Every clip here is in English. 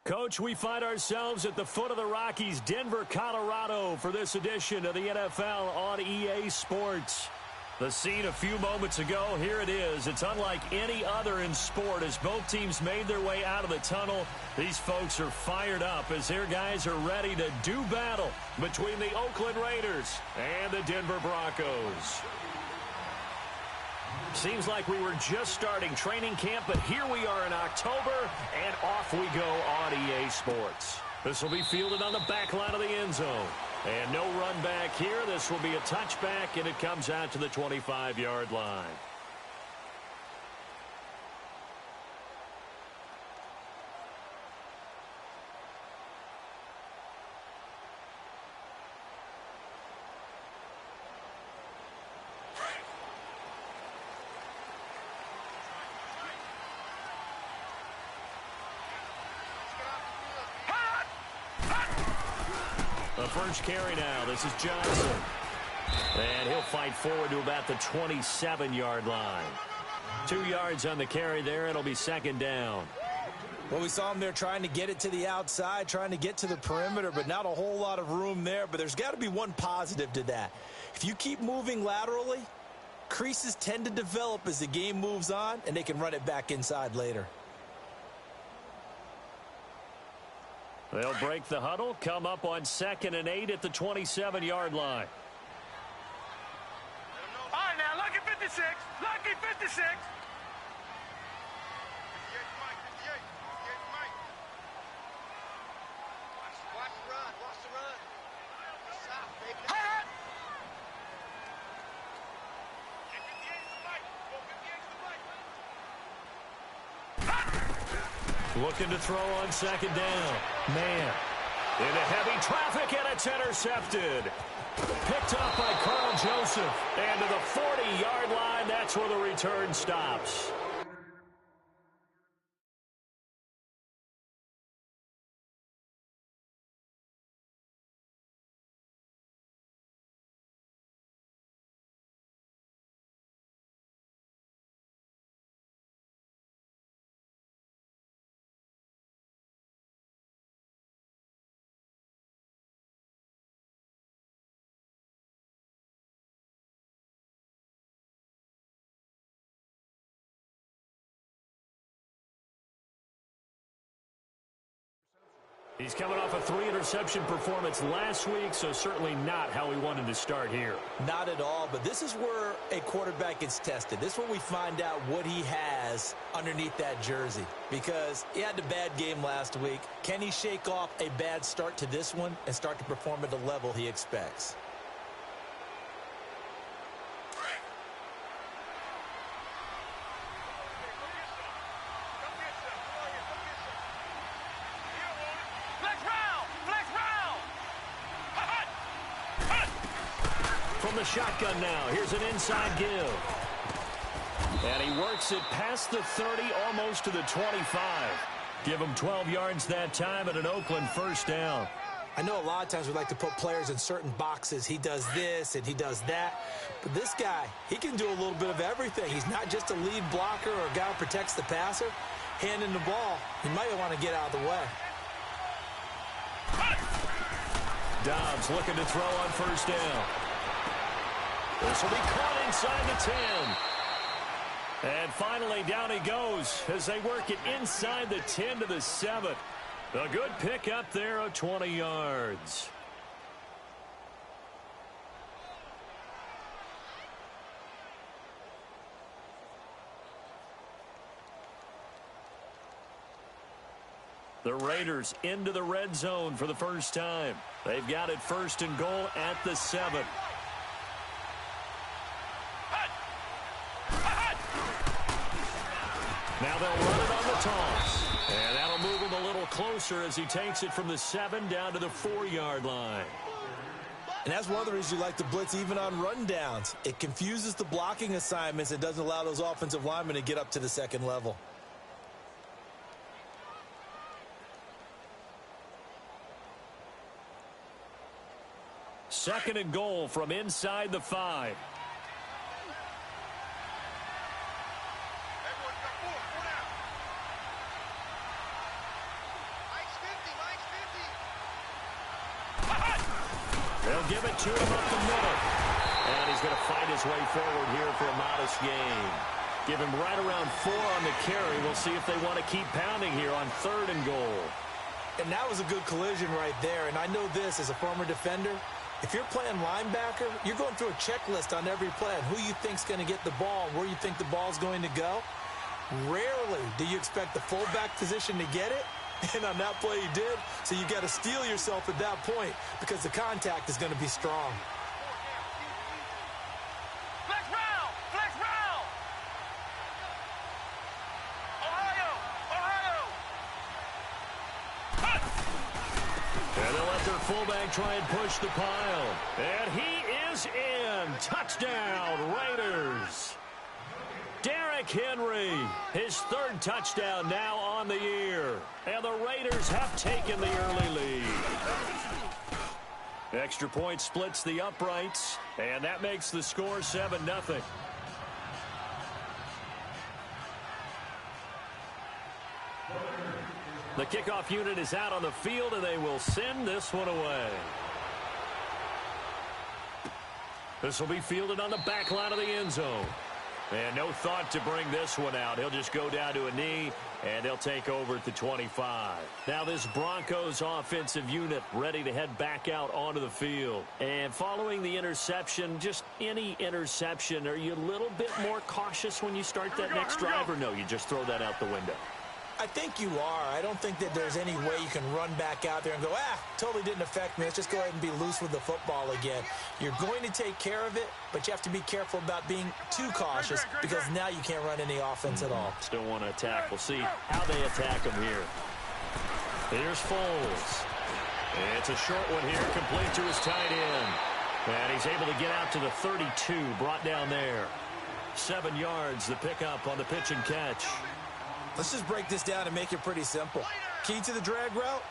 Coach, we find ourselves at the foot of the Rockies, Denver, Colorado, for this edition of the NFL on EA Sports. The scene a few moments ago, here it is. It's unlike any other in sport as both teams made their way out of the tunnel. These folks are fired up as their guys are ready to do battle between the Oakland Raiders and the Denver Broncos. Seems like we were just starting training camp, but here we are in October, and off we go on EA Sports. This will be fielded on the back line of the end zone. And no run back here. This will be a touchback, and it comes out to the 25-yard line. The first carry now. This is Johnson. And he'll fight forward to about the 27-yard line. 2 yards on the carry there. It'll be second down. Well, we saw him there trying to get it to the outside, trying to get to the perimeter, but not a whole lot of room there. But there's got to be one positive to that. If you keep moving laterally, creases tend to develop as the game moves on, and they can run it back inside later. They'll break the huddle, come up on 2nd and 8 at the 27-yard line. All right, now, lucky 56. Lucky 56. 58 Mike, 58 Mike. Watch the run, watch the run. Stop, baby. Hot! 58 is the Mike. 58 is the Mike. Looking to throw on 2nd down. Man. Into heavy traffic, and it's intercepted. Picked up by Carl Joseph. And to the 40-yard line, that's where the return stops. He's coming off a 3-interception performance last week, so certainly not how we wanted to start here. Not at all, but this is where a quarterback gets tested. This is where we find out what he has underneath that jersey, because he had a bad game last week. Can he shake off a bad start to this one and start to perform at the level he expects? From the shotgun now, here's an inside give. And he works it past the 30, almost to the 25. Give him 12 yards that time and an Oakland first down. I know a lot of times we like to put players in certain boxes. He does this and he does that. But this guy, he can do a little bit of everything. He's not just a lead blocker or a guy who protects the passer. Handing the ball, he might want to get out of the way. Dobbs looking to throw on first down. This will be caught inside the 10. And finally, down he goes as they work it inside the 10 to the 7. A good pickup there of 20 yards. The Raiders into the red zone for the first time. They've got it 1st and goal at the 7. Now they'll run it on the toss. And that'll move him a little closer as he takes it from the 7 down to the 4-yard line. And that's one of the reasons you like to blitz even on rundowns. It confuses the blocking assignments and doesn't allow those offensive linemen to get up to the second level. Second and goal from inside the 5. They'll give it to him up the middle. And he's going to fight his way forward here for a modest gain. Give him right around 4 on the carry. We'll see if they want to keep pounding here on 3rd and goal. And that was a good collision right there. And I know this as a former defender. If you're playing linebacker, you're going through a checklist on every play on who you think's going to get the ball and where you think the ball's going to go. Rarely do you expect the fullback position to get it. And on that play he did. So you got to steel yourself at that point because the contact is going to be strong. Flex round! Flex round! Ohio! Ohio! And they'll let their fullback try and push the pile. And he is in. Touchdown, Raiders. Derrick Henry, his 3rd touchdown now on the year. And the Raiders have taken the early lead. Extra point splits the uprights, and that makes the score 7-0. The kickoff unit is out on the field, and they will send this one away. This will be fielded on the back line of the end zone. And no thought to bring this one out. He'll just go down to a knee, and they'll take over at the 25. Now this Broncos offensive unit ready to head back out onto the field. And following the interception, just any interception, are you a little bit more cautious when you start that next drive, or no, you just throw that out the window? I think you are. I don't think that there's any way you can run back out there and go, totally didn't affect me. Let's just go ahead and be loose with the football again. You're going to take care of it, but you have to be careful about being too cautious because now you can't run any offense at all. Still want to attack. We'll see how they attack him here. Here's Foles. It's a short one here, complete to his tight end. And he's able to get out to the 32, brought down there. 7 yards, the pickup on the pitch and catch. Let's just break this down and make it pretty simple. Key to the drag route,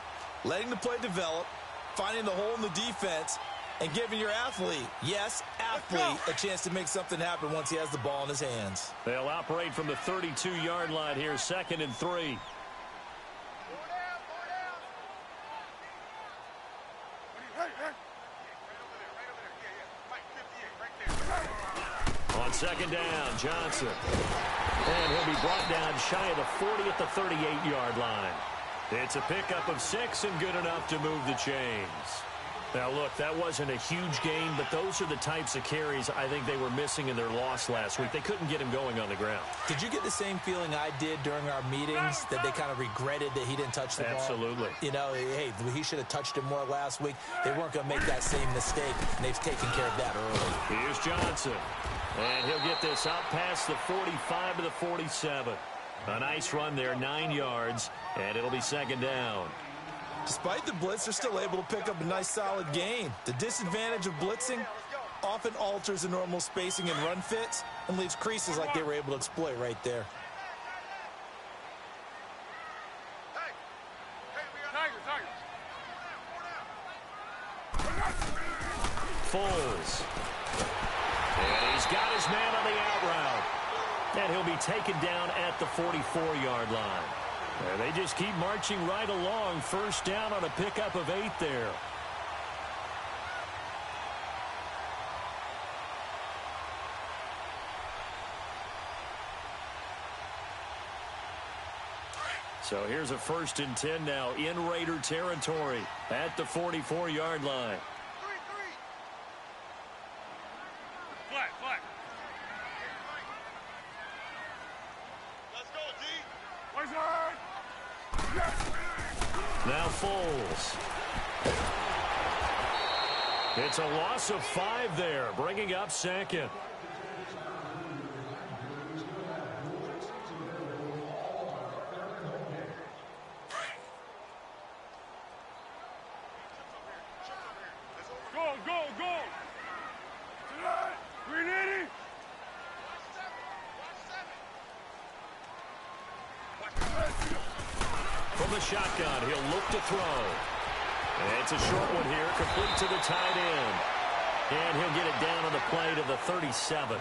letting the play develop, finding the hole in the defense, and giving your athlete, yes, athlete, a chance to make something happen once he has the ball in his hands. They'll operate from the 32-yard line here, 2nd and 3. On 2nd down, Johnson. And he'll be brought down shy of the 40 at the 38-yard line. It's a pickup of 6 and good enough to move the chains. Now, look, that wasn't a huge gain, but those are the types of carries I think they were missing in their loss last week. They couldn't get him going on the ground. Did you get the same feeling I did during our meetings, that they kind of regretted that he didn't touch the ball? Absolutely. You know, hey, he should have touched it more last week. They weren't going to make that same mistake, and they've taken care of that early. Here's Johnson. And he'll get this out past the 45 to the 47. A nice run there, 9 yards, and it'll be 2nd down. Despite the blitz, they're still able to pick up a nice solid gain. The disadvantage of blitzing often alters the normal spacing and run fits and leaves creases like they were able to exploit right there. Foles. And he's got his man on the out route. And he'll be taken down at the 44-yard line. And they just keep marching right along. 1st down on a pickup of 8 there. So here's a 1st and 10 now in Raider territory at the 44-yard line. Now Foles. It's a loss of 5 there, bringing up 2nd. Go! Green 80! From the shotgun, he'll look to throw. And it's a short one here, complete to the tight end. And he'll get it down on the play to the 37.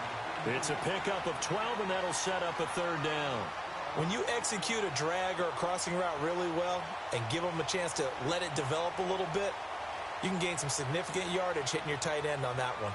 It's a pickup of 12, and that'll set up a 3rd down. When you execute a drag or a crossing route really well and give them a chance to let it develop a little bit, You can gain some significant yardage hitting your tight end on that one.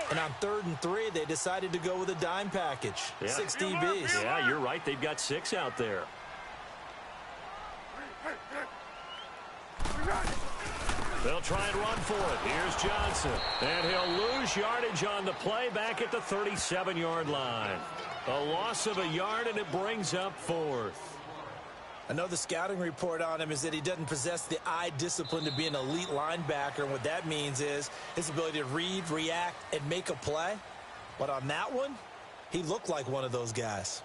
And on 3rd and 3, they decided to go with a dime package. Yeah. 6 DBs. Yeah, you're right. They've got 6 out there. They'll try and run for it. Here's Johnson. And he'll lose yardage on the play back at the 37-yard line. A loss of a yard, and it brings up 4th. I know the scouting report on him is that he doesn't possess the eye discipline to be an elite linebacker. And what that means is his ability to read, react, and make a play. But on that one, he looked like one of those guys.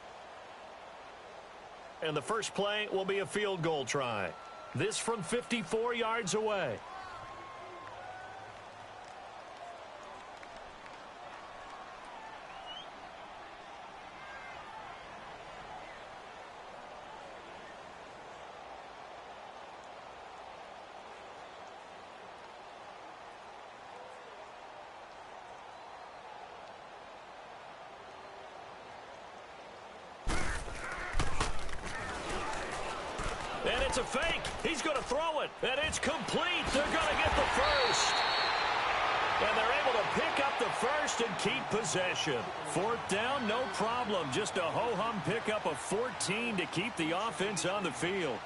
And the first play will be a field goal try. This from 54 yards away. And it's a fake. He's going to throw it. And it's complete. They're going to get the first. And they're able to pick up the first and keep possession. 4th down, no problem. Just a ho-hum pickup of 14 to keep the offense on the field.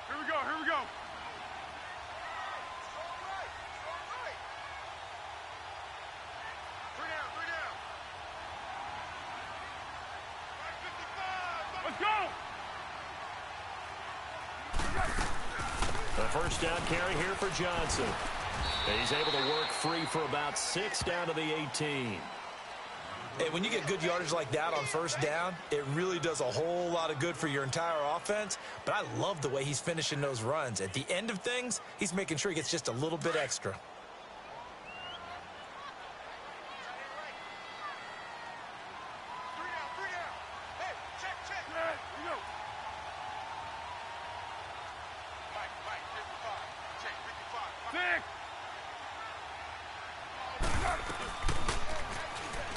Here we go. Three down. 555. Let's go. The first down carry here for Johnson. And he's able to work free for about 6 down to the 18. Hey, when you get good yardage like that on 1st down, it really does a whole lot of good for your entire offense. But I love the way he's finishing those runs. At the end of things, he's making sure he gets just a little bit extra. Three down. Hey, check. Here we go. Mike, 55. Check, 55. 6.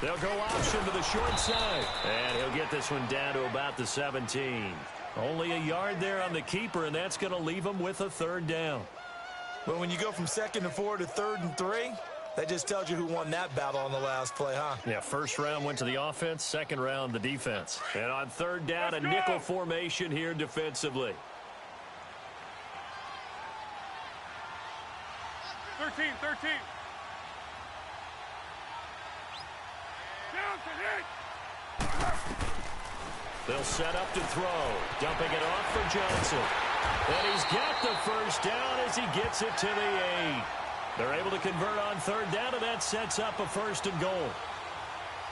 They'll go option to the short side. And he'll get this one down to about the 17. Only a yard there on the keeper, and that's going to leave him with a 3rd down. But when you go from 2nd and 4 to 3rd and 3, that just tells you who won that battle on the last play, huh? Yeah, first round went to the offense, second round the defense. And on 3rd down, a nickel formation here defensively. 13. They'll set up to throw. Dumping it off for Johnson. And he's got the first down as he gets it to the 8. They're able to convert on 3rd down, and that sets up a 1st and goal.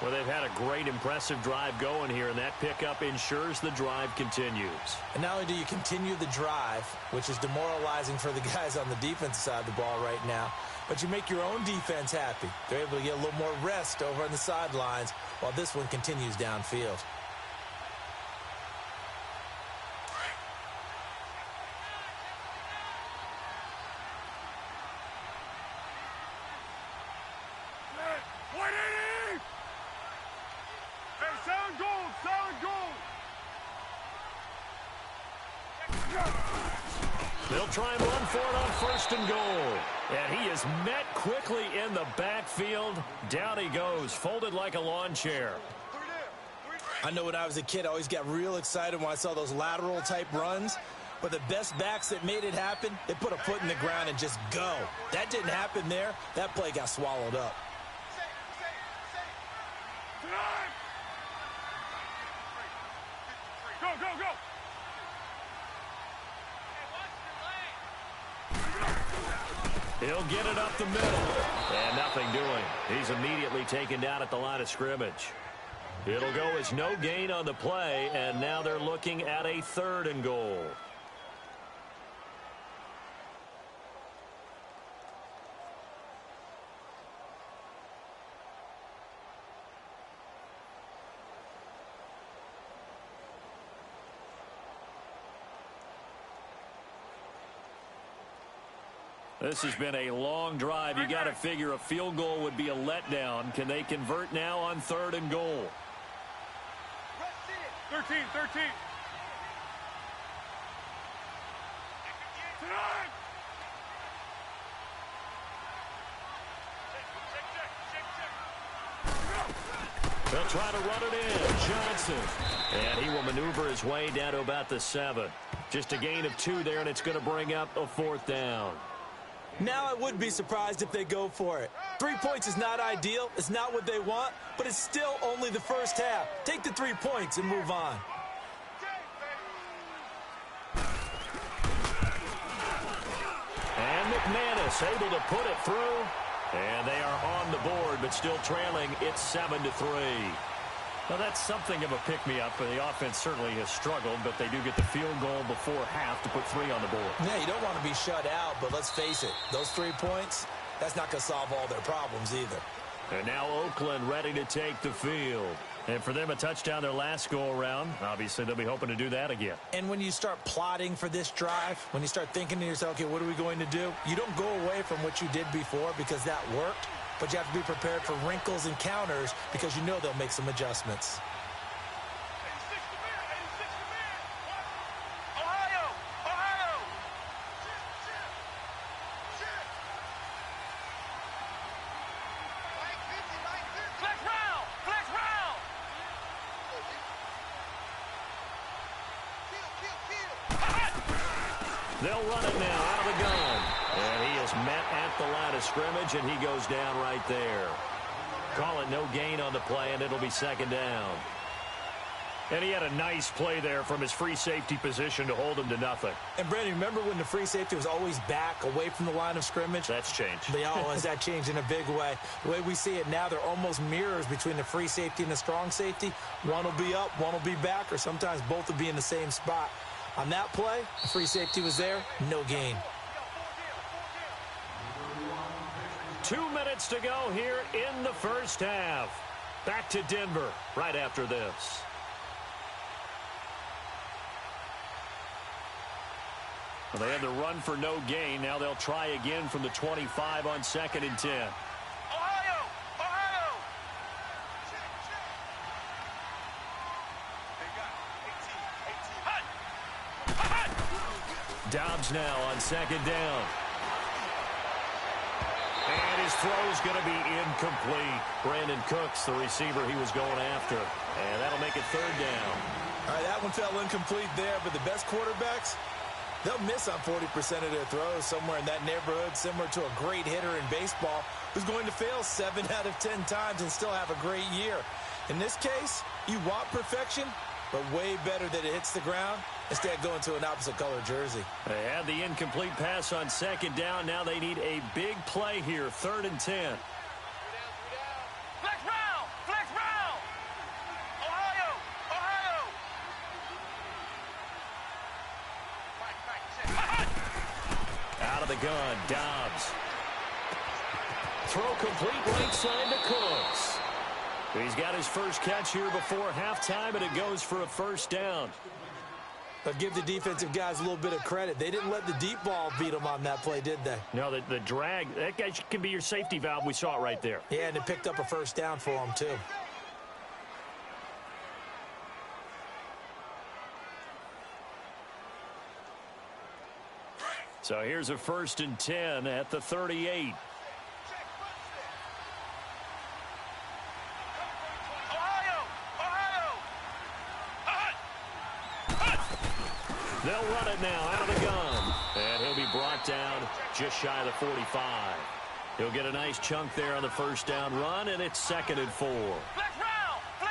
Well, they've had a great, impressive drive going here, and that pickup ensures the drive continues. And not only do you continue the drive, which is demoralizing for the guys on the defensive side of the ball right now, but you make your own defense happy. They're able to get a little more rest over on the sidelines while this one continues downfield. They'll try and run for it on 1st and goal. And he is met quickly in the backfield. Down he goes, folded like a lawn chair. I know when I was a kid, I always got real excited when I saw those lateral type runs. But the best backs that made it happen, they put a foot in the ground and just go. That didn't happen there. That play got swallowed up. Go. He'll get it up the middle. And nothing doing. He's immediately taken down at the line of scrimmage. It'll go as no gain on the play, and now they're looking at a 3rd and goal. This has been a long drive. You got to figure a field goal would be a letdown. Can they convert now on 3rd and goal? 13. They'll try to run it in. Johnson. And he will maneuver his way down to about the 7. Just a gain of 2 there, and it's going to bring up a 4th down. Now I would be surprised if they go for it. 3 points is not ideal. It's not what they want, but it's still only the first half. Take the 3 points and move on. And McManus able to put it through. And they are on the board, but still trailing. It's 7-3. Well, that's something of a pick-me-up. The offense certainly has struggled, but they do get the field goal before half to put 3 on the board. Yeah, you don't want to be shut out, but let's face it. Those 3 points, that's not going to solve all their problems either. And now Oakland ready to take the field. And for them, a touchdown their last go-around. Obviously, they'll be hoping to do that again. And when you start plotting for this drive, when you start thinking to yourself, okay, what are we going to do? You don't go away from what you did before because that worked. But you have to be prepared for wrinkles and counters because you know they'll make some adjustments. They'll run it now out of the gun. And he is met at the line of scrimmage, and he goes down right there. Call it no gain on the play, and it'll be 2nd down. And he had a nice play there from his free safety position to hold him to nothing. And, Brandon, remember when the free safety was always back away from the line of scrimmage? That's changed. That changed in a big way. The way we see it now, they're almost mirrors between the free safety and the strong safety. One will be up, one will be back, or sometimes both will be in the same spot. On that play, the free safety was there, no gain. 2 minutes to go here in the first half. Back to Denver right after this. Well, they had the run for no gain. Now they'll try again from the 25 on 2nd and 10. Dobbs now on 2nd down. And his throw's going to be incomplete. Brandon Cooks, the receiver he was going after. And that'll make it 3rd down. All right, that one fell incomplete there, but the best quarterbacks, they'll miss on 40% of their throws, somewhere in that neighborhood, similar to a great hitter in baseball who's going to fail 7 out of 10 times and still have a great year. In this case, you want perfection, but way better that it hits the ground instead of going to an opposite color jersey. They had the incomplete pass on 2nd down. Now they need a big play here, 3rd and 10. Flex round! Flex round! Ohio! Out of the gun, Dobbs. Throw complete right side to Cooks. He's got his first catch here before halftime, and it goes for a 1st down. But give the defensive guys a little bit of credit. They didn't let the deep ball beat them on that play, did they? No, the drag, that guy can be your safety valve. We saw it right there. Yeah, and it picked up a 1st down for them, too. So here's a 1st and 10 at the 38. They'll run it now out of the gun. And he'll be brought down just shy of the 45. He'll get a nice chunk there on the 1st down run, and it's 2nd and 4.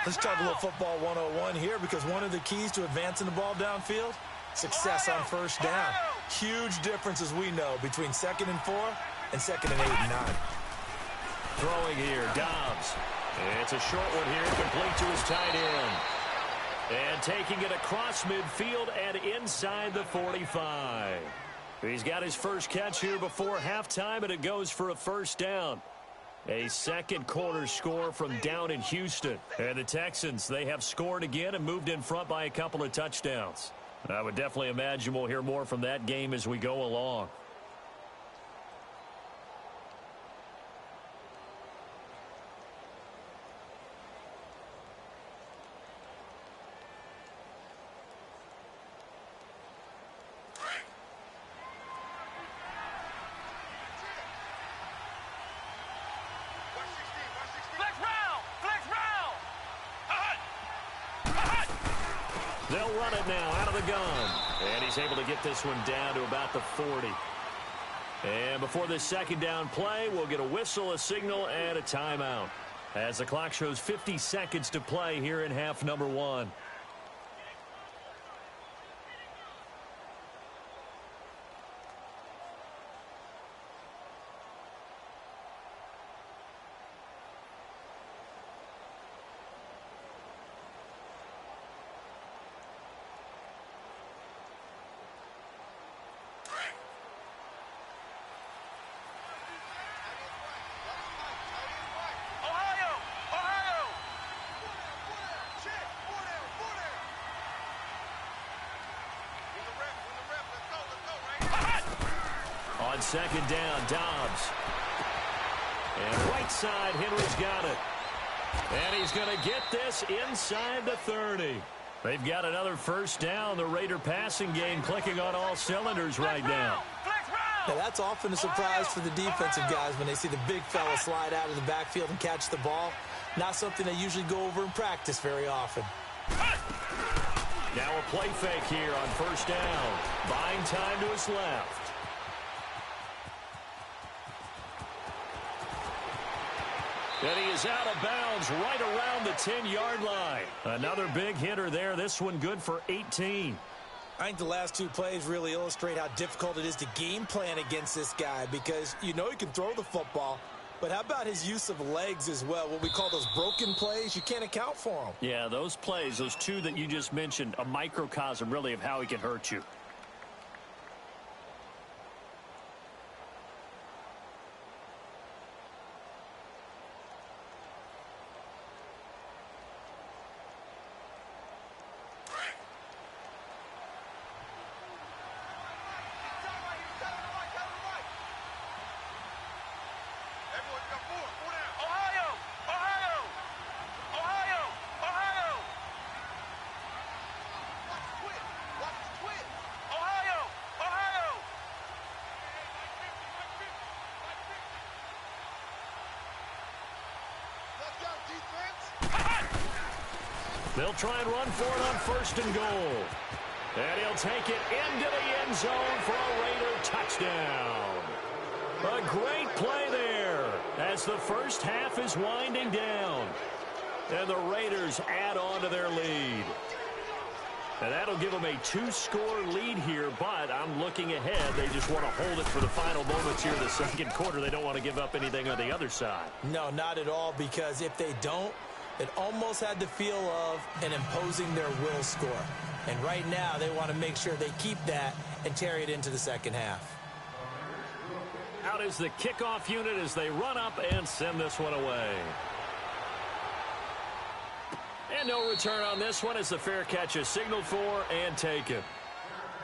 Let's talk a little football 101 here, because one of the keys to advancing the ball downfield, success on 1st down. Huge difference, as we know, between 2nd and 4 and 2nd and 8 and 9. Throwing here, Dobbs. It's a short one here, complete to his tight end. And taking it across midfield and inside the 45. He's got his first catch here before halftime, and it goes for a first down. A second quarter score from down in Houston. And the Texans, they have scored again and moved in front by a couple of touchdowns. I would definitely imagine we'll hear more from that game as we go along. They'll run it now out of the gun. And he's able to get this one down to about the 40. And before this second down play, we'll get a whistle, a signal, and a timeout. As the clock shows 50 seconds to play here in half number one. On second down, Dobbs. And right side, Henry's got it. And he's going to get this inside the 30. They've got another first down. The Raider passing game clicking on all cylinders right now. Now, that's often a surprise for the defensive guys when they see the big fella slide out of the backfield and catch the ball. Not something they usually go over in practice very often. Now a play fake here on first down. Buying time to his left. And he is out of bounds right around the 10-yard line. Another big hitter there. This one good for 18. I think the last two plays really illustrate how difficult it is to game plan against this guy because you know he can throw the football, but how about his use of legs as well? What we call those broken plays, you can't account for them. Yeah, those plays, those two that you just mentioned, a microcosm really of how he can hurt you. They'll try and run for it on first and goal. And he'll take it into the end zone for a Raider touchdown. A great play there as the first half is winding down. And the Raiders add on to their lead. And that'll give them a 2-score lead here, but I'm looking ahead. They just want to hold it for the final moments here in the second quarter. They don't want to give up anything on the other side. No, not at all, because if they don't, it almost had the feel of an imposing their will score. And right now, they want to make sure they keep that and carry it into the second half. Out is the kickoff unit as they run up and send this one away. And no return on this one as the fair catch is signaled for and taken.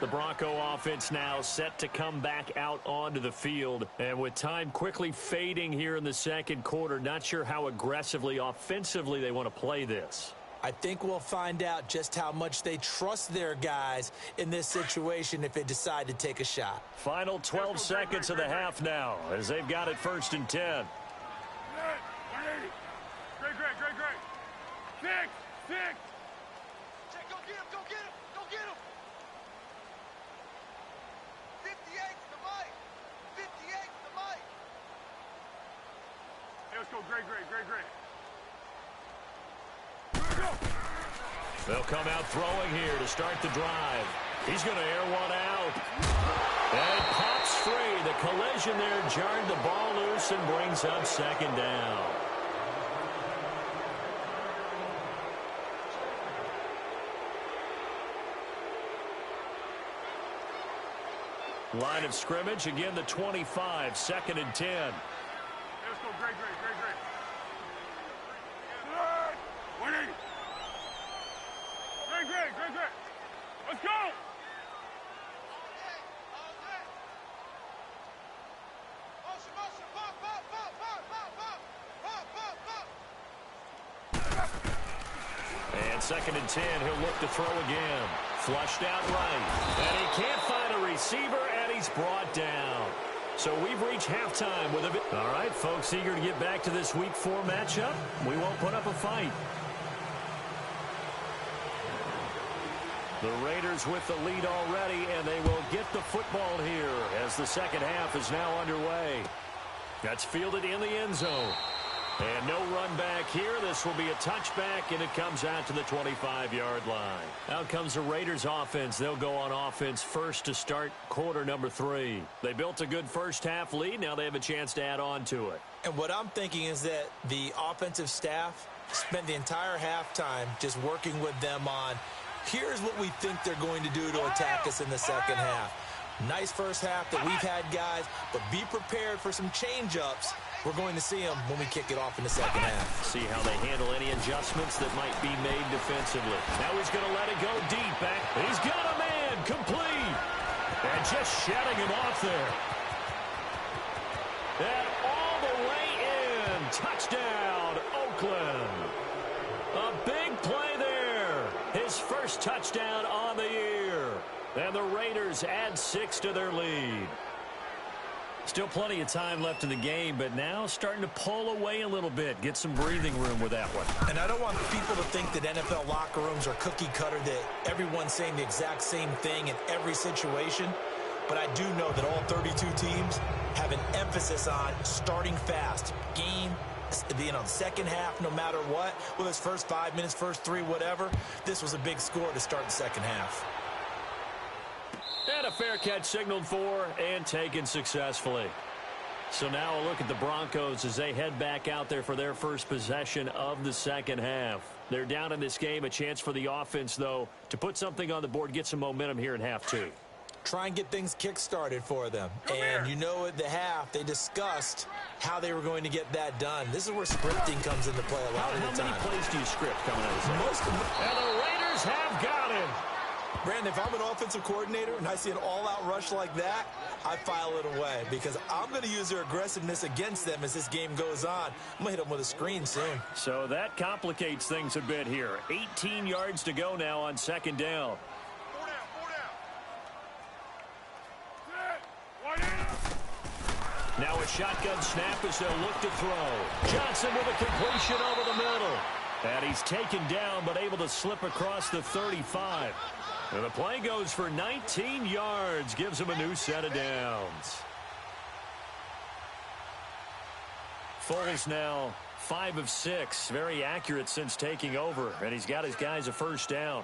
The Bronco offense now set to come back out onto the field. And with time quickly fading here in the second quarter, not sure how aggressively, offensively they want to play this. I think we'll find out just how much they trust their guys in this situation if they decide to take a shot. Final 12 seconds of the half now as they've got it first and 10. Great. Six. Check, go get him. 58's the mic. 58's the mic. Hey, let's go. Great. They'll come out throwing here to start the drive. He's going to air one out. And it pops free. The collision there jarred the ball loose and brings up second down. Line of scrimmage, again the 25, 2nd and 10. Let's go, great. Winning. Great. Let's go. Motion, pop. And 2nd and 10, he'll look to throw again. Flushed out right. And he can't find a receiver, and he's brought down. So we've reached halftime with a bit. All right, folks, eager to get back to this Week 4 matchup. We won't put up a fight. The Raiders with the lead already, and they will get the football here as the second half is now underway. That's fielded in the end zone. And no run back here. This will be a touchback, and it comes out to the 25-yard line. Out comes the Raiders offense. They'll go on offense first to start quarter number 3. They built a good first-half lead. Now they have a chance to add on to it. And what I'm thinking is that the offensive staff spent the entire halftime just working with them on, here's what we think they're going to do to attack us in the second half. Nice first half that we've had, guys, but be prepared for some change-ups. We're going to see them when we kick it off in the second half. See how they handle any adjustments that might be made defensively. Now he's going to let it go deep back. He's got a man complete. And just shutting him off there. And all the way in. Touchdown, Oakland. A big play there. His first touchdown on the year. And the Raiders add 6 to their lead. Still plenty of time left in the game, but now starting to pull away a little bit. Get some breathing room with that one. And I don't want people to think that NFL locker rooms are cookie cutter, that everyone's saying the exact same thing in every situation. But I do know that all 32 teams have an emphasis on starting fast. Game, the second half, no matter what. Whether it's first 5 minutes, first 3, whatever. This was a big score to start the second half. And a fair catch signaled for and taken successfully. So now a look at the Broncos as they head back out there for their first possession of the second half. They're down in this game. A chance for the offense, though, to put something on the board, get some momentum here in half 2. Try and get things kick-started for them. And you know at the half, they discussed how they were going to get that done. This is where scripting comes into play a lot of the time. How many plays do you script coming out of this? Most of them. And the Raiders have got him. Brandon, if I'm an offensive coordinator and I see an all-out rush like that, I file it away because I'm going to use their aggressiveness against them as this game goes on. I'm going to hit them with a screen soon. So that complicates things a bit here. 18 yards to go now on second down. 4 down. Now a shotgun snap as they'll look to throw. Johnson with a completion over the middle. And he's taken down but able to slip across the 35. And the play goes for 19 yards. Gives him a new set of downs. Foles now 5 of 6. Very accurate since taking over. And he's got his guys a first down.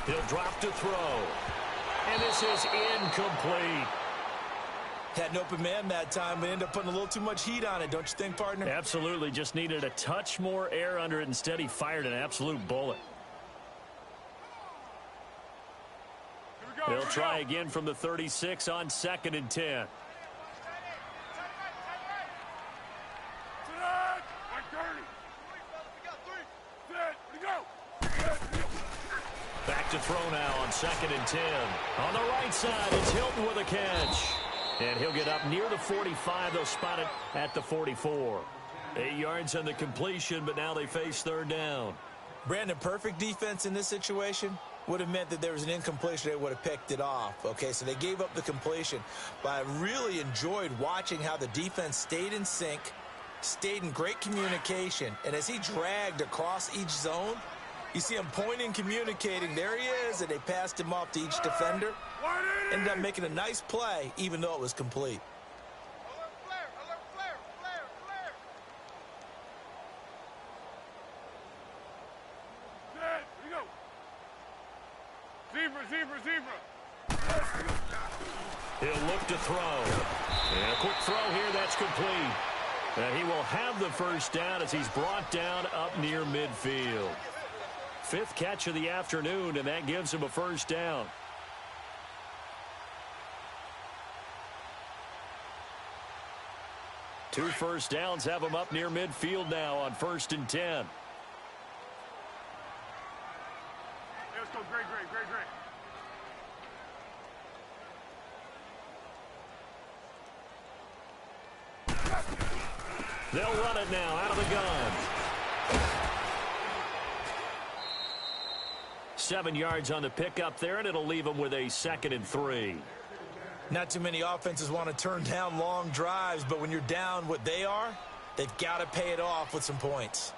He'll drop to throw. And this is incomplete. Had an open man that time, but ended up putting a little too much heat on it, don't you think, partner? Absolutely. Just needed a touch more air under it. Instead, he fired an absolute bullet. They'll try again from the 36 on 2nd and 10. Back to throw now on 2nd and 10. On the right side, it's Hilton with a catch. And he'll get up near the 45. They'll spot it at the 44. 8 yards on the completion, but now they face third down. Brandon, perfect defense in this situation would have meant that there was an incompletion. They would have picked it off. Okay, so they gave up the completion. But I really enjoyed watching how the defense stayed in sync, stayed in great communication. And as he dragged across each zone, you see him pointing, communicating. There he is, and they passed him off to each defender. Ended up making a nice play, even though it was complete. Alert flare. Set, here we go. Zebra. He'll look to throw. And a quick throw here, that's complete. And he will have the first down as he's brought down up near midfield. fifth catch of the afternoon, and that gives him a first down. Two first downs have him up near midfield now on 1st and 10. Let's go. Great. They'll run it now out of the gun. 7 yards on the pickup there, and it'll leave them with a 2nd and 3. Not too many offenses want to turn down long drives, but when you're down what they are, they've got to pay it off with some points.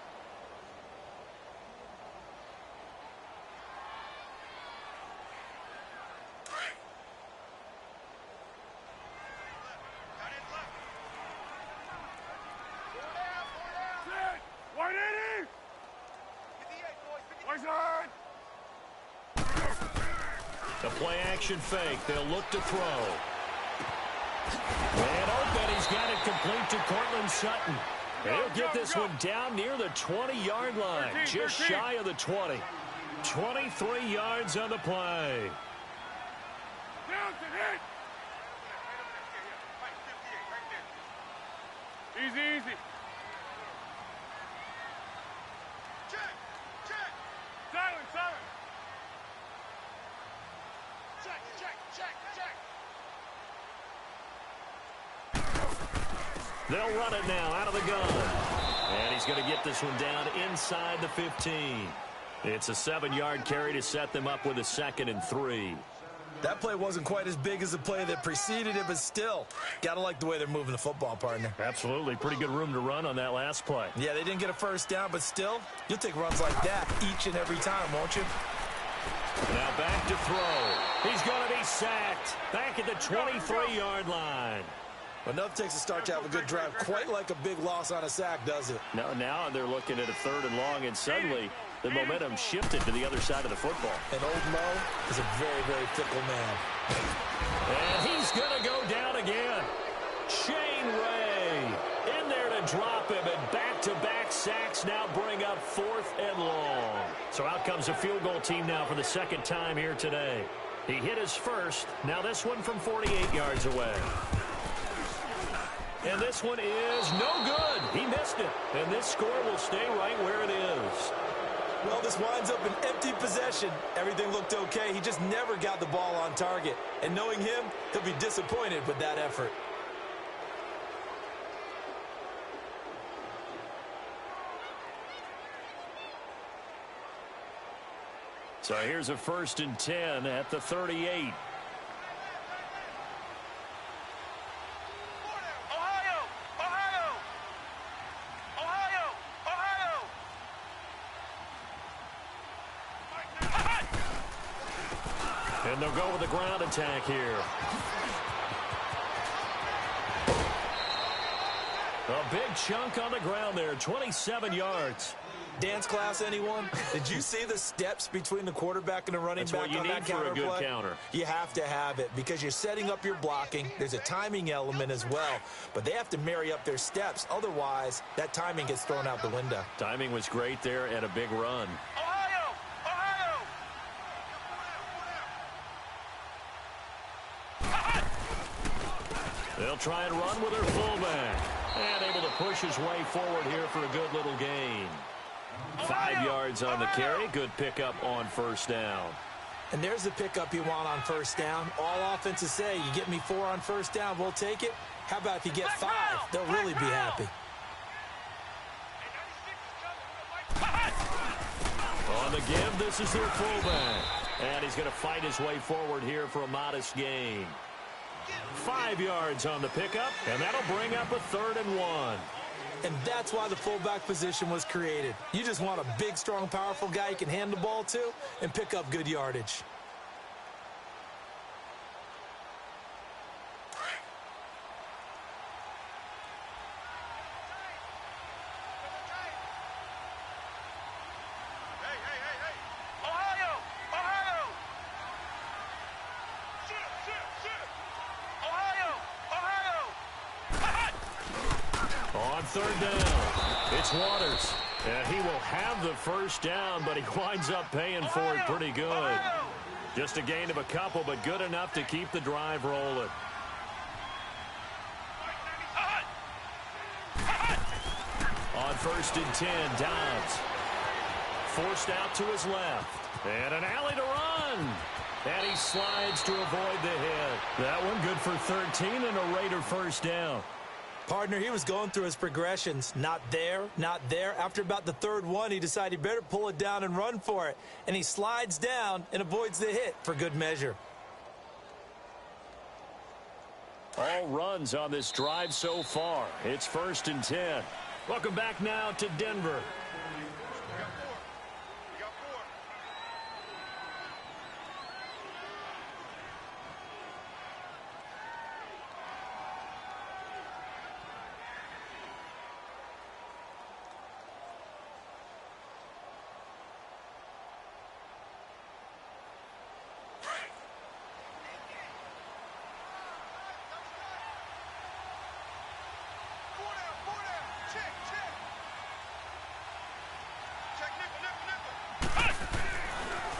The play-action fake. They'll look to throw. And open. He's got it complete to Cortland Sutton. He'll get this one down near the 20-yard line, just shy of the 20. 23 yards on the play. Easy. Check. Silent. Check. They'll run it now out of the gun. And he's going to get this one down inside the 15. It's a 7-yard carry to set them up with a 2nd and 3. That play wasn't quite as big as the play that preceded it, but still, got to like the way they're moving the football, partner. Absolutely. Pretty good room to run on that last play. Yeah, they didn't get a first down, but still, you'll take runs like that each and every time, won't you? Now back to throw. He's going to be sacked. Back at the 23-yard line. But nothing takes a start to have a good drive, quite like a big loss on a sack, does it? Now they're looking at a 3rd and long, and suddenly the momentum shifted to the other side of the football. And old Mo is a very, very fickle man. And he's going to go down again. Shane Ray in there to drop him, and back-to-back sacks now bring up 4th and long. So out comes a field goal team now for the 2nd time here today. He hit his first. Now this one from 48 yards away. And this one is no good. He missed it. And this score will stay right where it is. Well, this winds up an empty possession. Everything looked okay. He just never got the ball on target. And knowing him, he'll be disappointed with that effort. So here's a 1st and 10 at the 38. And they'll go with the ground attack here. A big chunk on the ground there, 27 yards. Dance class, anyone? Did you see the steps between the quarterback and the running back on that counter play? That's what you need for a good counter. You have to have it because you're setting up your blocking. There's a timing element as well, but they have to marry up their steps. Otherwise, that timing gets thrown out the window. Timing was great there and a big run. They'll try and run with their fullback. And able to push his way forward here for a good little gain. 5 yards on the carry. Good pickup on 1st down. And there's the pickup you want on 1st down. All offenses say, you get me 4 on 1st down, we'll take it. How about if you get 5? They'll really be happy. On the give, this is their fullback. And he's going to fight his way forward here for a modest gain. 5 yards on the pickup, and that'll bring up a 3rd and 1. And that's why the fullback position was created. You just want a big, strong, powerful guy you can hand the ball to and pick up good yardage. On 3rd down, it's Waters. And he will have the first down, but he winds up paying for it pretty good. Just a gain of a couple, but good enough to keep the drive rolling. On 1st and 10, Dobbs. Forced out to his left. And an alley to run. And he slides to avoid the hit. That one good for 13 and a Raider first down. Partner, he was going through his progressions. Not there, not there. After about the third one, he decided he better pull it down and run for it. And he slides down and avoids the hit for good measure. All runs on this drive so far. It's 1st and 10. Welcome back now to Denver.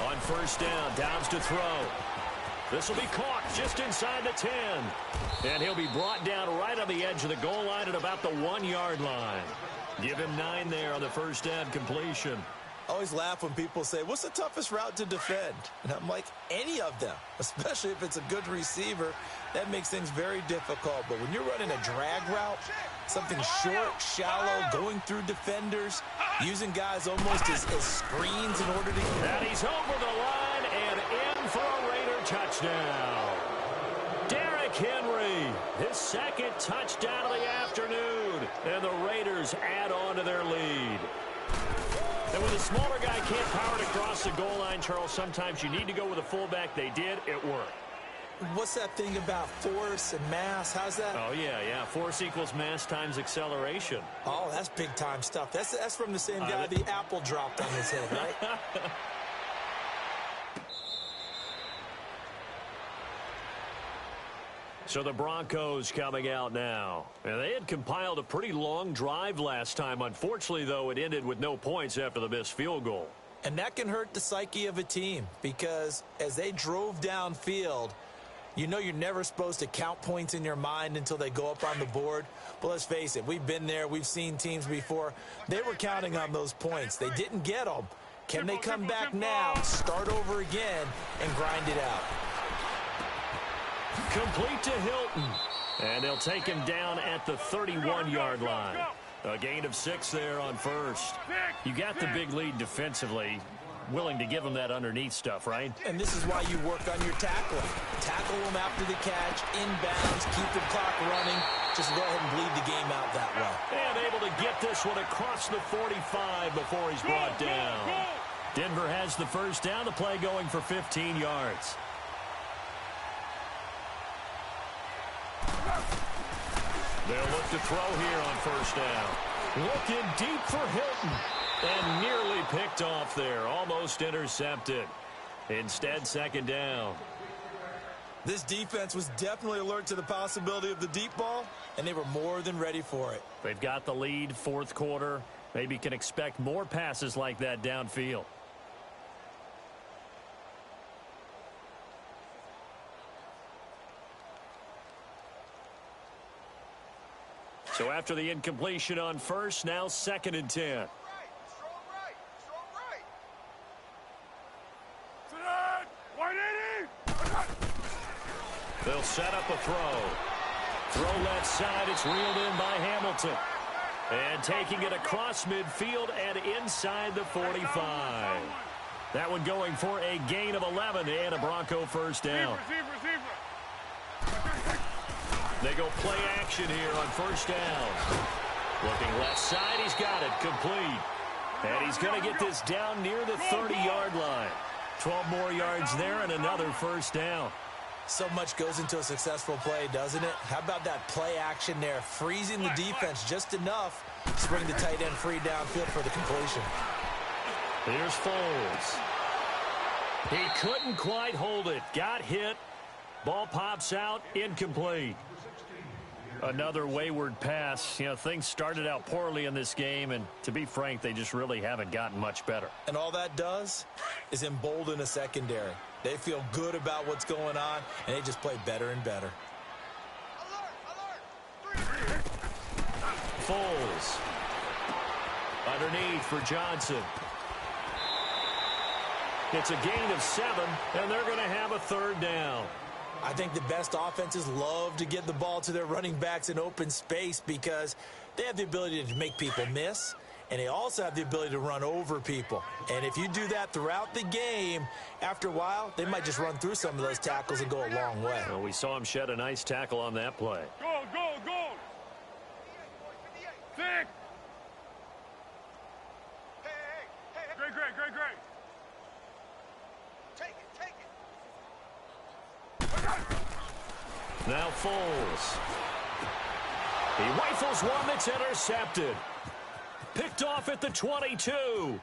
On 1st down, Dobbs to throw. This will be caught just inside the 10. And he'll be brought down right on the edge of the goal line at about the 1-yard line. Give him 9 there on the first down completion. I always laugh when people say, what's the toughest route to defend? And I'm like, any of them, especially if it's a good receiver. That makes things very difficult. But when you're running a drag route, something short, shallow, going through defenders, using guys almost as screens in order to get... And he's over the line and in for a Raider touchdown. Derrick Henry, his second touchdown of the afternoon. And the Raiders add on to their lead. And when the smaller guy can't power it across the goal line, Charles, sometimes you need to go with a fullback. They did. It worked. What's that thing about force and mass? How's that? Oh, yeah. Force equals mass times acceleration. Oh, that's big-time stuff. That's from the same guy the apple dropped on his head, right? So the Broncos coming out now. And they had compiled a pretty long drive last time. Unfortunately, though, it ended with no points after the missed field goal. And that can hurt the psyche of a team because as they drove downfield, you know you're never supposed to count points in your mind until they go up on the board. But let's face it, we've been there. We've seen teams before. They were counting on those points. They didn't get them. Can they come back now, start over again, and grind it out? Complete to Hilton. And they'll take him down at the 31-yard line. A gain of 6 there on first. You got the big lead defensively. Willing to give them that underneath stuff, right? And this is why you work on your tackling. Tackle them after the catch, inbounds, keep the clock running. Just go ahead and bleed the game out that way. And able to get this one across the 45 before he's brought down. Denver has the first down. The play going for 15 yards. They'll look to throw here on first down. Looking deep for Hilton. And nearly picked off there. Almost intercepted. Instead, second down. This defense was definitely alert to the possibility of the deep ball, and they were more than ready for it. They've got the lead, fourth quarter. Maybe can expect more passes like that downfield. So after the incompletion on first, now 2nd and 10. They'll set up a throw. Throw left side. It's reeled in by Hamilton. And taking it across midfield and inside the 45. That one going for a gain of 11 and a Bronco first down. They go play action here on first down. Looking left side. He's got it. Complete. And he's going to get this down near the 30-yard line. 12 more yards there and another first down. So much goes into a successful play, doesn't it? How about that play action there? Freezing the defense just enough to bring the tight end free downfield for the completion. Here's Foles. He couldn't quite hold it. Got hit. Ball pops out. Incomplete. Another wayward pass. You know, things started out poorly in this game, and to be frank, they just really haven't gotten much better. And all that does is embolden a secondary. They feel good about what's going on, and they just play better and better. Foles. Underneath for Johnson. It's a gain of 7, and they're going to have a third down. I think the best offenses love to get the ball to their running backs in open space because they have the ability to make people miss, and they also have the ability to run over people. And if you do that throughout the game, after a while, they might just run through some of those tackles and go a long way. Well, we saw him shed a nice tackle on that play. Go, go, go. 6. Great, great, great, great. Take it, take it. Now Foles. He rifles one that's intercepted. Picked off at the 22.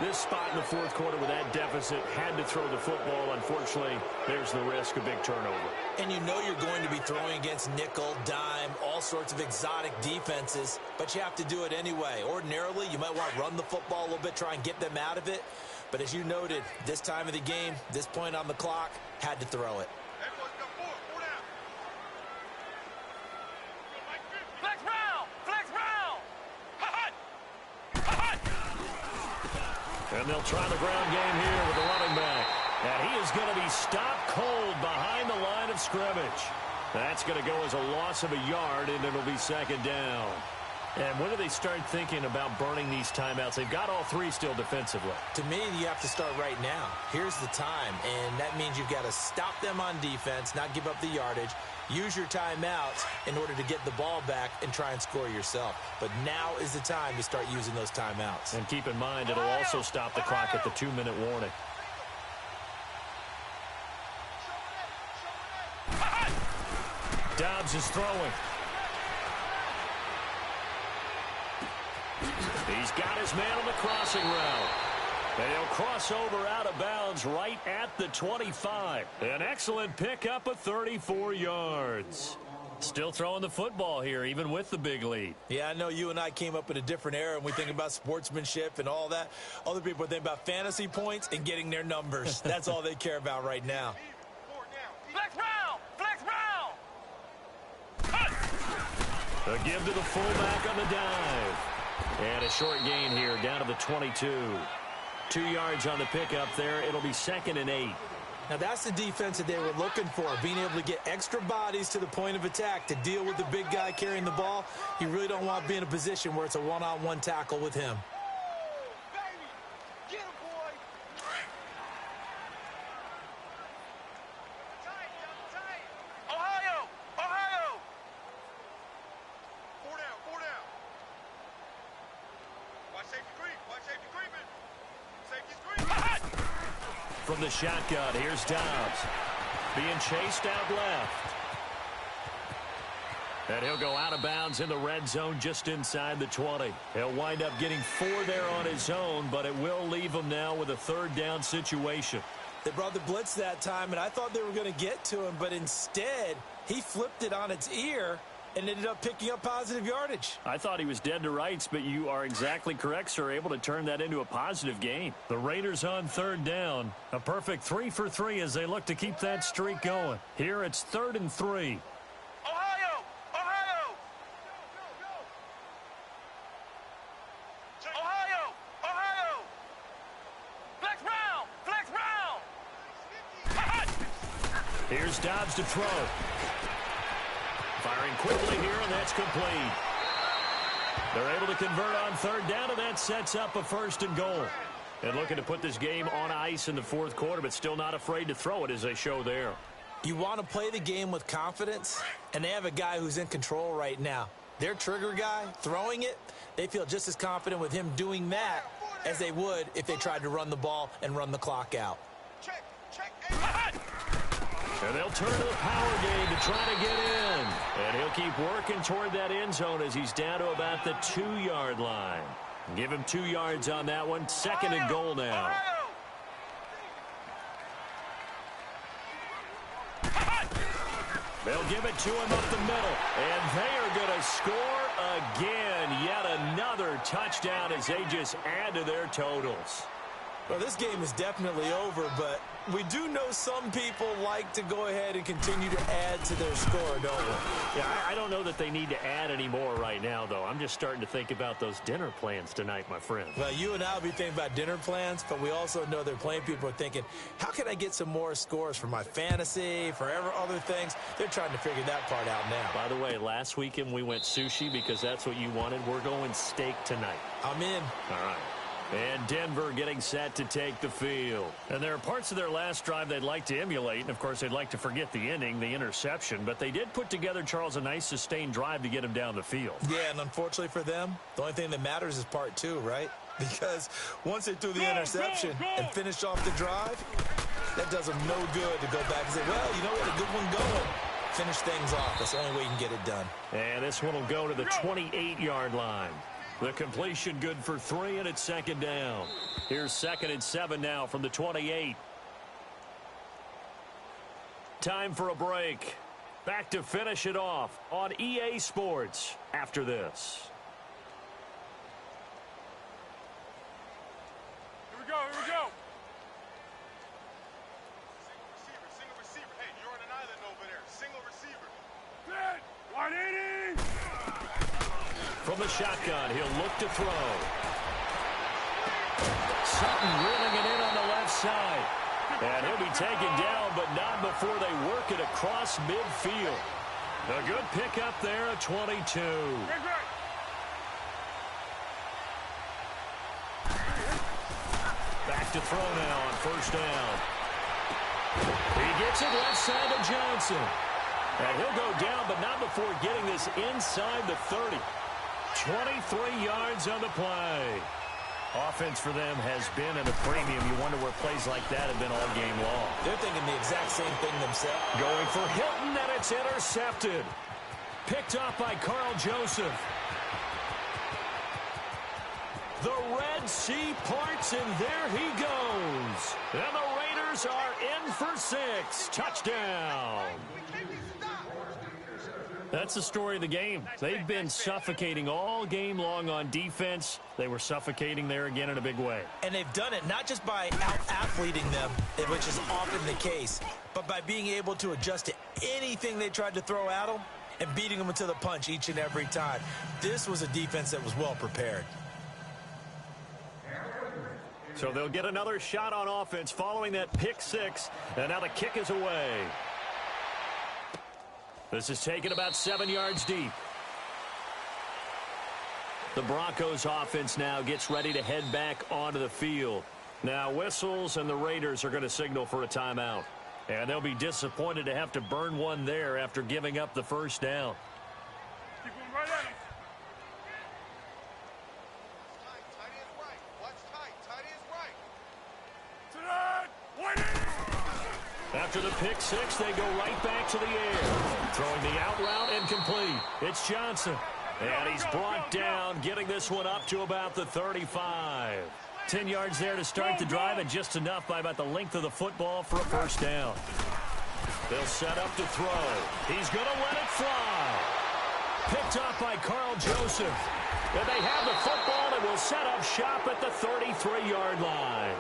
This spot in the fourth quarter with that deficit, had to throw the football. Unfortunately, there's the risk of big turnover. And you know you're going to be throwing against nickel, dime, all sorts of exotic defenses, but you have to do it anyway. Ordinarily, you might want to run the football a little bit, try and get them out of it. But as you noted, this time of the game, this point on the clock, had to throw it. Everyone's got 4 down. Flex round, flex round. And they'll try the ground game here with the running back. And he is going to be stopped cold behind the line of scrimmage. That's going to go as a loss of a yard, and it'll be second down. And when do they start thinking about burning these timeouts? They've got all 3 still defensively. To me, you have to start right now. Here's the time, and that means you've got to stop them on defense, not give up the yardage, use your timeouts in order to get the ball back and try and score yourself. But now is the time to start using those timeouts. And keep in mind, it'll also stop the clock at the 2-minute warning. Dobbs is throwing. He's got his man on the crossing route. And he'll cross over out of bounds right at the 25. An excellent pickup of 34 yards. Still throwing the football here, even with the big lead. Yeah, I know you and I came up in a different era, and we think about sportsmanship and all that. Other people think about fantasy points and getting their numbers. That's all they care about right now. Flex round, flex round. A give to the fullback on the dive. And a short gain here, down to the 22. 2 yards on the pickup there. It'll be 2nd and 8. Now, that's the defense that they were looking for, being able to get extra bodies to the point of attack to deal with the big guy carrying the ball. You really don't want to be in a position where it's a one-on-one tackle with him. Baby, get him, boy. Tight. Ohio, Ohio. 4 down, 4 down. Watch safety creep, watch safety creeping. Safety's creeping. From the shotgun, here's Dobbs. Being chased out left. And he'll go out of bounds in the red zone just inside the 20. He'll wind up getting 4 there on his own, but it will leave him now with a 3rd down situation. They brought the blitz that time, and I thought they were going to get to him, but instead, he flipped it on its ear and ended up picking up positive yardage. I thought he was dead to rights, but you are exactly correct, sir. Able to turn that into a positive gain. The Raiders on 3rd down. A perfect 3 for 3 as they look to keep that streak going. Here it's 3rd and 3. Ohio, Ohio. Ohio, Ohio. Flex round, flex round. Here's Dobbs to throw. Firing quickly here, and that's complete. They're able to convert on 3rd down, and that sets up a 1st and goal. And looking to put this game on ice in the 4th quarter, but still not afraid to throw it as they show there. You want to play the game with confidence, and they have a guy who's in control right now. Their trigger guy, throwing it, they feel just as confident with him doing that as they would if they tried to run the ball and run the clock out. Check. And they'll turn to the power game to try to get in. And he'll keep working toward that end zone as he's down to about the 2-yard line. Give him 2 yards on that one. 2nd and goal now. They'll give it to him up the middle, and they are going to score again. Yet another touchdown as they just add to their totals. Well, this game is definitely over, but we do know some people like to go ahead and continue to add to their score, don't we? Yeah, I don't know that they need to add any more right now, though. I'm just starting to think about those dinner plans tonight, my friend. Well, you and I will be thinking about dinner plans, but we also know they're playing people are thinking, how can I get some more scores for my fantasy, for other things? They're trying to figure that part out now. By the way, last weekend we went sushi because that's what you wanted. We're going steak tonight. I'm in. All right. And Denver getting set to take the field. And there are parts of their last drive they'd like to emulate. And, of course, they'd like to forget the ending, the interception. But they did put together, Charles, a nice sustained drive to get him down the field. Yeah, and unfortunately for them, the only thing that matters is part two, right? Because once they threw the interception and finished off the drive, that does them no good to go back and say, well, you know what, a good one going. Finish things off. That's the only way you can get it done. And this one will go to the 28-yard line. The completion good for 3, and it's second down. Here's 2nd and 7 now from the 28. Time for a break. Back to finish it off on EA Sports after this. Here we go, here we go. Single receiver. Hey, you're on an island over there. Single receiver. Dead. 180. From the shotgun, he'll look to throw. Sutton reeling it in on the left side. And he'll be taken down, but not before they work it across midfield. A good pickup there at 22. Back to throw now on first down. He gets it left side to Johnson. And he'll go down, but not before getting this inside the 30. 23 yards on the play. Offense for them has been at a premium. You wonder where plays like that have been all game long. They're thinking the exact same thing themselves. Going for Hilton, and it's intercepted. Picked off by Carl Joseph. The Red Sea parts, and there he goes. And the Raiders are in for 6. Touchdown. That's the story of the game. They've been suffocating all game long on defense. They were suffocating there again in a big way. And they've done it not just by out-athleting them, which is often the case, but by being able to adjust to anything they tried to throw at them and beating them into the punch each and every time. This was a defense that was well prepared. So they'll get another shot on offense following that pick 6, and now the kick is away. This is taken about 7 yards deep. The Broncos offense now gets ready to head back onto the field. Now whistles, and the Raiders are going to signal for a timeout. And they'll be disappointed to have to burn one there after giving up the first down. Keep going right at him. Tight end right. Watch tight end right. To that. 180. After the pick 6, they go right back to the air. Throwing the out route incomplete. It's Johnson. And he's brought down, getting this one up to about the 35. 10 yards there to start the drive, and just enough by about the length of the football for a first down. They'll set up to throw. He's going to let it fly. Picked off by Carl Joseph. And they have the football and will set up shop at the 33-yard line.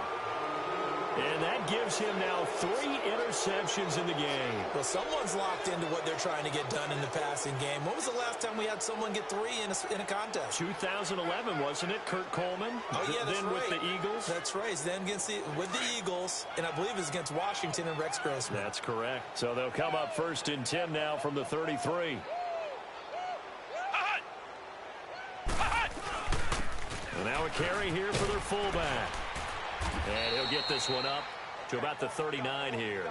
And that gives him now 3 interceptions in the game. Well, someone's locked into what they're trying to get done in the passing game. When was the last time we had someone get 3 in a contest? 2011, wasn't it? Kurt Coleman. Oh, yeah, that's then right. with the Eagles. That's right. Then with the Eagles, and I believe it's against Washington and Rex Grossman. That's correct. So they'll come up 1st and 10 now from the 33. And now a carry here for their fullback. And he'll get this one up to about the 39 here.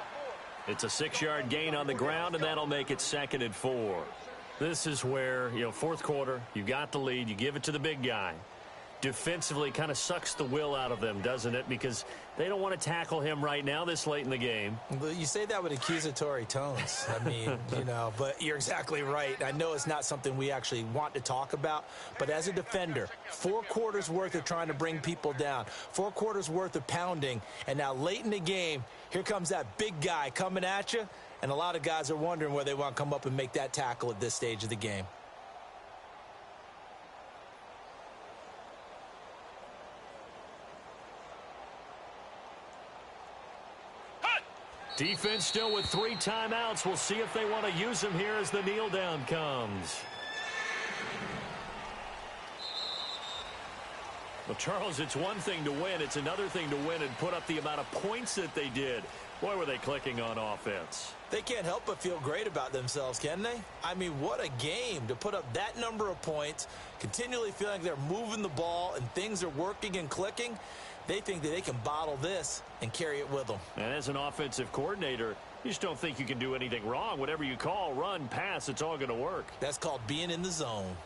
It's a 6-yard gain on the ground, and that'll make it 2nd and 4. This is where, 4th quarter, you got the lead, you give it to the big guy. defensively kind of sucks the will out of them, doesn't it? Because they don't want to tackle him right now this late in the game. But you say that with accusatory tones. I mean, but you're exactly right. I know it's not something we actually want to talk about, but as a defender, 4 quarters worth of trying to bring people down, 4 quarters worth of pounding, and now late in the game, here comes that big guy coming at you, and a lot of guys are wondering where they want to come up and make that tackle at this stage of the game. Defense still with 3 timeouts. We'll see if they want to use them here as the kneel down comes. Well, Charles, it's one thing to win. It's another thing to win and put up the amount of points that they did. Boy, were they clicking on offense. They can't help but feel great about themselves, can they? I mean, what a game to put up that number of points, continually feeling like they're moving the ball and things are working and clicking. They think that they can bottle this and carry it with them. And as an offensive coordinator, you just don't think you can do anything wrong. Whatever you call, run, pass, it's all going to work. That's called being in the zone.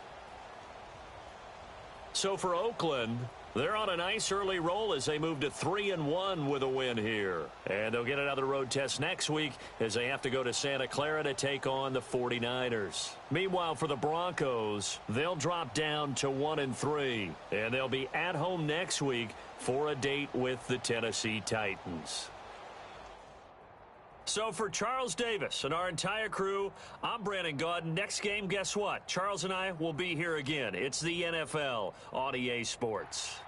So for Oakland, they're on a nice early roll as they move to 3-1 with a win here. And they'll get another road test next week as they have to go to Santa Clara to take on the 49ers. Meanwhile, for the Broncos, they'll drop down to 1-3. And they'll be at home next week for a date with the Tennessee Titans. So for Charles Davis and our entire crew, I'm Brandon Gaudin. Next game, guess what? Charles and I will be here again. It's the NFL on EA Sports.